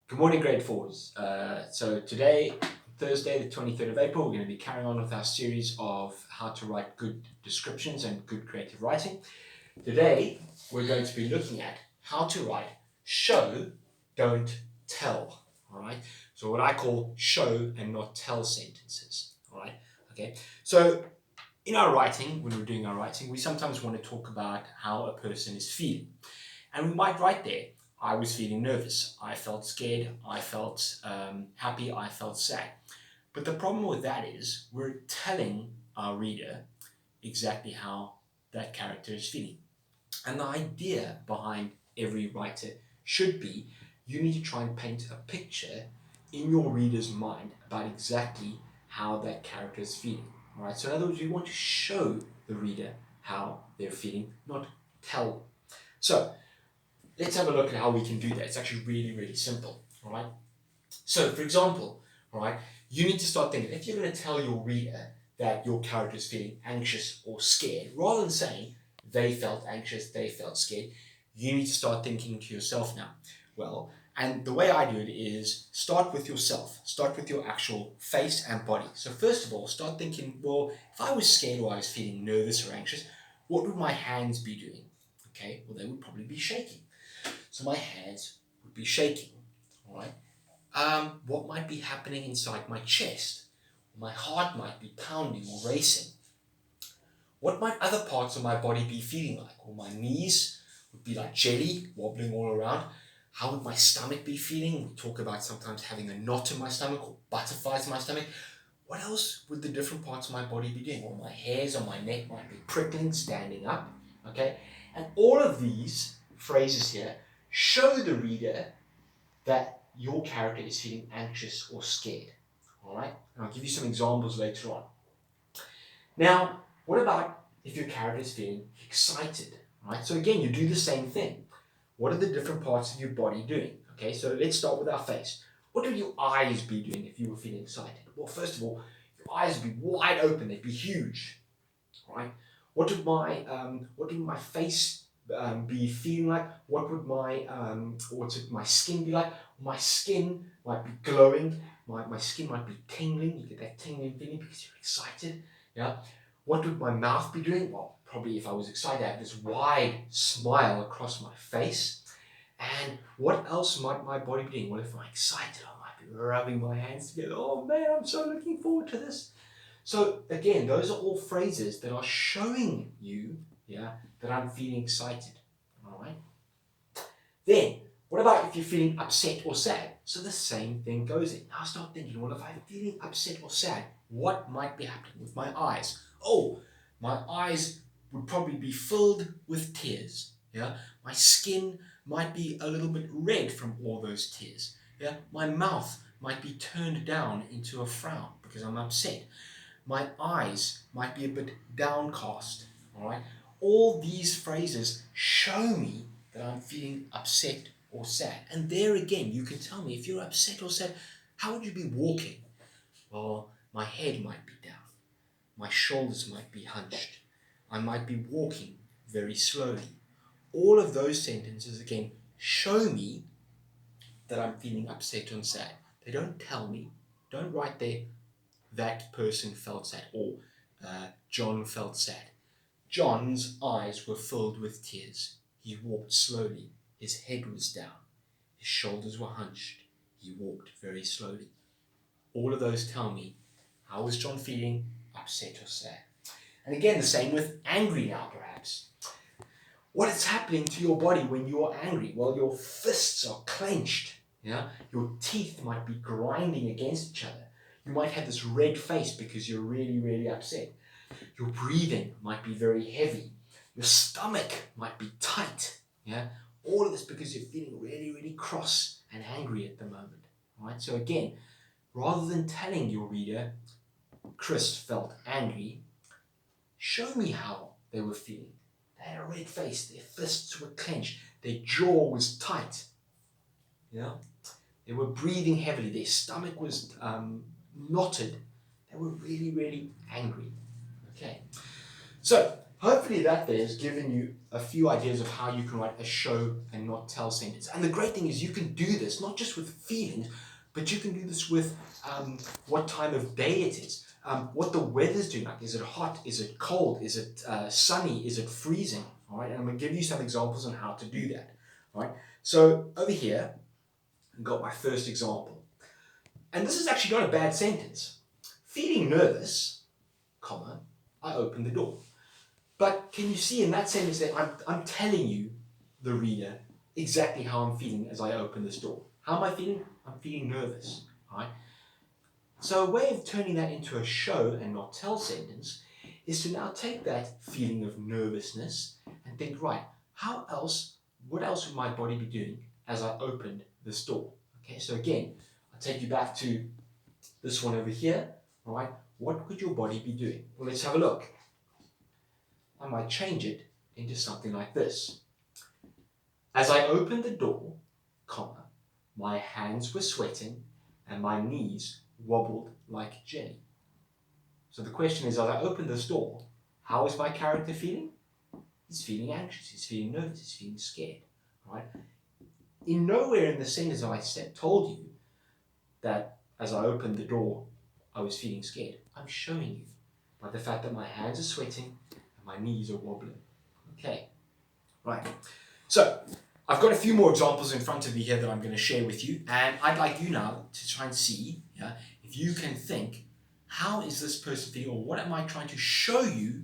Good morning, grade fours. So today, Thursday, the 23rd of April, we're going to be carrying on with our series of how to write good descriptions and good creative writing. Today, we're going to be looking at how to write show, don't tell. All right. So what I call show and not tell sentences. All right. Okay. So in our writing, when we're doing our writing, we sometimes want to talk about how a person is feeling. And we might write there, I was feeling nervous, I felt scared, I felt happy, I felt sad. But the problem with that is we're telling our reader exactly how that character is feeling. And the idea behind every writer should be you need to try and paint a picture in your reader's mind about exactly how that character is feeling. All right. So in other words, you want to show the reader how they're feeling, not tell. So let's have a look at how we can do that. It's actually really, really simple. All right. So, for example, all right, you need to start thinking if you're going to tell your reader that your character is feeling anxious or scared, rather than saying they felt anxious, they felt scared, you need to start thinking to yourself now. Well, and the way I do it is start with yourself, start with your actual face and body. So, first of all, start thinking, well, if I was scared or I was feeling nervous or anxious, what would my hands be doing? Okay, well, they would probably be shaking. So my hands would be shaking, all right? What might be happening inside my chest? My heart might be pounding or racing. What might other parts of my body be feeling like? Well, my knees would be like jelly, wobbling all around. How would my stomach be feeling? We talk about sometimes having a knot in my stomach or butterflies in my stomach. What else would the different parts of my body be doing? Well, my hairs on my neck might be prickling, standing up, okay? And all of these phrases here show the reader that your character is feeling anxious or scared. All right? And I'll give you some examples later on. Now, what about if your character is feeling excited? Right? So again, you do the same thing. What are the different parts of your body doing? Okay, so let's start with our face. What would your eyes be doing if you were feeling excited? Well, first of all, your eyes would be wide open, they'd be huge. Right? What would my face be feeling like? What would my skin be like? My skin might be glowing. My skin might be tingling. You get that tingling feeling because you're excited. Yeah. What would my mouth be doing? Well, probably if I was excited, I have this wide smile across my face. And what else might my body be doing? Well, if I'm excited, I might be rubbing my hands together. Oh man, I'm so looking forward to this. So again, those are all phrases that are showing you, that I'm feeling excited. All right. Then, what about if you're feeling upset or sad? So the same thing goes in. Now start thinking, well, if I'm feeling upset or sad, what might be happening with my eyes? Oh, my eyes would probably be filled with tears. Yeah. My skin might be a little bit red from all those tears. Yeah. My mouth might be turned down into a frown because I'm upset. My eyes might be a bit downcast. All right. All these phrases show me that I'm feeling upset or sad. And there again, you can tell me if you're upset or sad, how would you be walking? Well, my head might be down. My shoulders might be hunched. I might be walking very slowly. All of those sentences again show me that I'm feeling upset or sad. They don't tell me. Don't write there that person felt sad or John felt sad. John's eyes were filled with tears. He walked slowly. His head was down. His shoulders were hunched. He walked very slowly. All of those tell me how was John feeling, upset or sad. And again, the same with angry now, perhaps. What is happening to your body when you are angry? Well, your fists are clenched. Yeah, your teeth might be grinding against each other. You might have this red face because you're really, really upset. Your breathing might be very heavy. Your stomach might be tight. Yeah, all of this because you're feeling really, really cross and angry at the moment. All right. So again, rather than telling your reader, Chris felt angry, show me how they were feeling. They had a red face, their fists were clenched, their jaw was tight. Yeah? They were breathing heavily, their stomach was knotted. They were really, really angry. Okay. So, hopefully that there has given you a few ideas of how you can write a show and not tell sentence. And the great thing is you can do this not just with feelings, but you can do this with what time of day it is, what the weather's doing. Like, is it hot? Is it cold? Is it sunny? Is it freezing? All right, and I'm going to give you some examples on how to do that. All right, so over here, I've got my first example. And this is actually not a bad sentence. Feeling nervous, comma, I opened the door. But can you see in that sentence that I'm telling you, the reader, exactly how I'm feeling as I open this door. How am I feeling? I'm feeling nervous. Right? So a way of turning that into a show and not tell sentence is to now take that feeling of nervousness and think, right, what else would my body be doing as I opened this door? Okay, so again, I'll take you back to this one over here. All right, what could your body be doing? Well, let's have a look. I might change it into something like this. As I opened the door, comma, my hands were sweating and my knees wobbled like jelly. So the question is, as I opened this door, how is my character feeling? He's feeling anxious, he's feeling nervous, he's feeling scared. Right? In nowhere in the sentence I told you that as I opened the door, I was feeling scared. I'm showing you by the fact that my hands are sweating and my knees are wobbling. Okay, right. So I've got a few more examples in front of me here that I'm going to share with you, and I'd like you now to try and see if you can think, how is this person feeling, or what am I trying to show you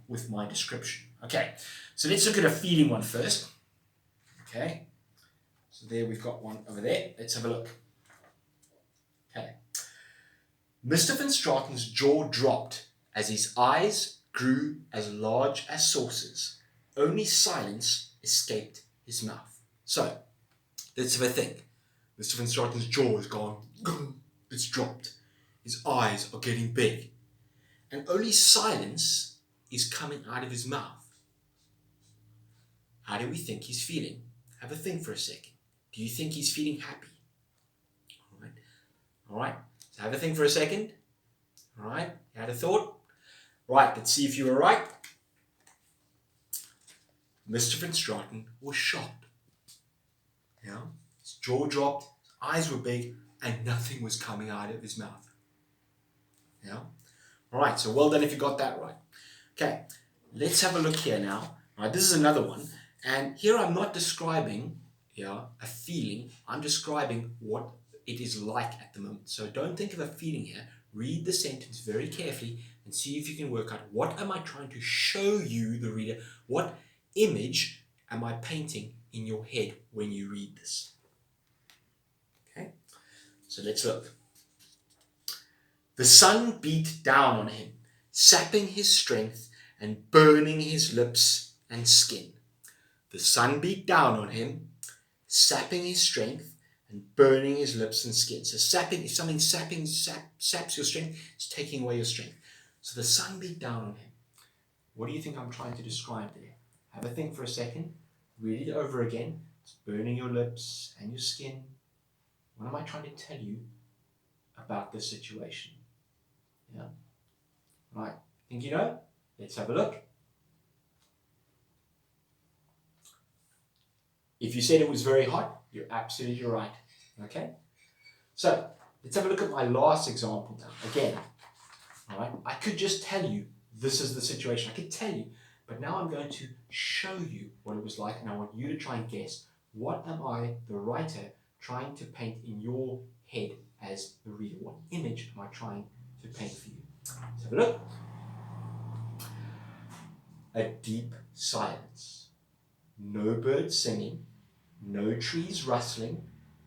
with my description? Okay, so let's look at a feeling one first. Okay, so there we've got one over there. Let's have a look. Okay. Mr. Van Straten's jaw dropped as his eyes grew as large as saucers. Only silence escaped his mouth. So, let's have a think. Mr. Van Straten's jaw is gone. It's dropped. His eyes are getting big. And only silence is coming out of his mouth. How do we think he's feeling? Have a think for a second. Do you think he's feeling happy? All right. So have a think for a second. All right. You had a thought? Right. Let's see if you were right. Mr. Van Straten was shocked. His jaw dropped, his eyes were big, and nothing was coming out of his mouth. All right. So well done if you got that right. Okay. Let's have a look here now. All right. This is another one. And here I'm not describing a feeling. I'm describing what it is like at the moment. So don't think of a feeling here. Read the sentence very carefully and see if you can work out, what am I trying to show you, the reader? What image am I painting in your head when you read this? Okay, so let's look. The sun beat down on him, sapping his strength and burning his lips and skin. The sun beat down on him, sapping his strength and burning his lips and skin. So sapping, if something saps your strength, it's taking away your strength. So the sun beat down on him. What do you think I'm trying to describe there? Have a think for a second. Read it over again. It's burning your lips and your skin. What am I trying to tell you about this situation? Right. Think you know? Let's have a look. If you said it was very hot, you're absolutely right. Okay? So, let's have a look at my last example now. Again, all right? I could just tell you this is the situation. I could tell you, but now I'm going to show you what it was like, and I want you to try and guess, what am I, the writer, trying to paint in your head as the reader? What image am I trying to paint for you? Let's have a look. A deep silence. No birds singing, no trees rustling,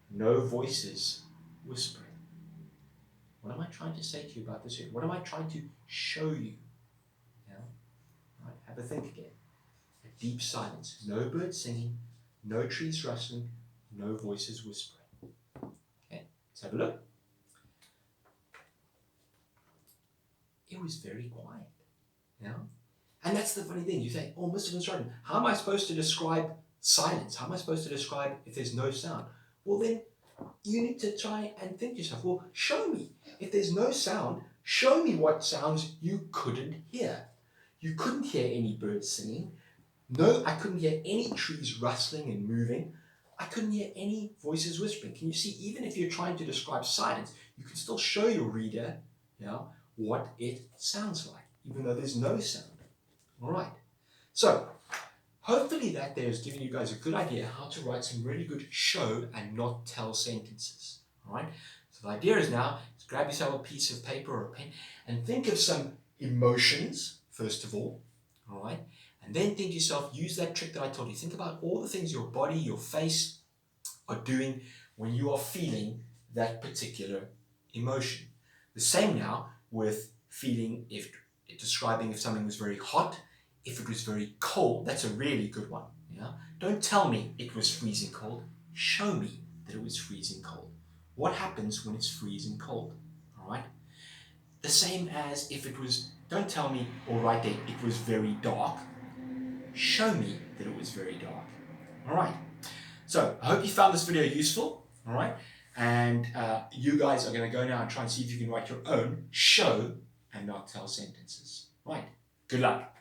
no voices whispering. What am I trying to say to you about this? What am I trying to show you? Right, have a think again. A deep silence. No birds singing, no trees rustling, no voices whispering. Okay, let's have a look. It was very quiet. And that's the funny thing. You say, oh, Mr. Van Straten, how am I supposed to describe silence? How am I supposed to describe if there's no sound? Well, then you need to try and think to yourself, well, show me. If there's no sound, show me what sounds you couldn't hear. You couldn't hear any birds singing, No, I couldn't hear any trees rustling and moving. I couldn't hear any voices whispering. Can you see, even if you're trying to describe silence, you can still show your reader, what it sounds like, even though there's no sound. All right. So, hopefully that there has given you guys a good idea how to write some really good show and not tell sentences. All right. So the idea is now, grab yourself a piece of paper or a pen and think of some emotions, first of all. All right. And then think to yourself, use that trick that I told you. Think about all the things your body, your face are doing when you are feeling that particular emotion. The same now with feeling, if describing if something was very hot, if it was very cold. That's a really good one. Don't tell me it was freezing cold. Show me that it was freezing cold. What happens when it's freezing cold? All right. The same as if it was, don't tell me, or right there, it was very dark. Show me that it was very dark. All right. So I hope you found this video useful. All right. And you guys are going to go now and try and see if you can write your own show and not tell sentences. Right. Good luck.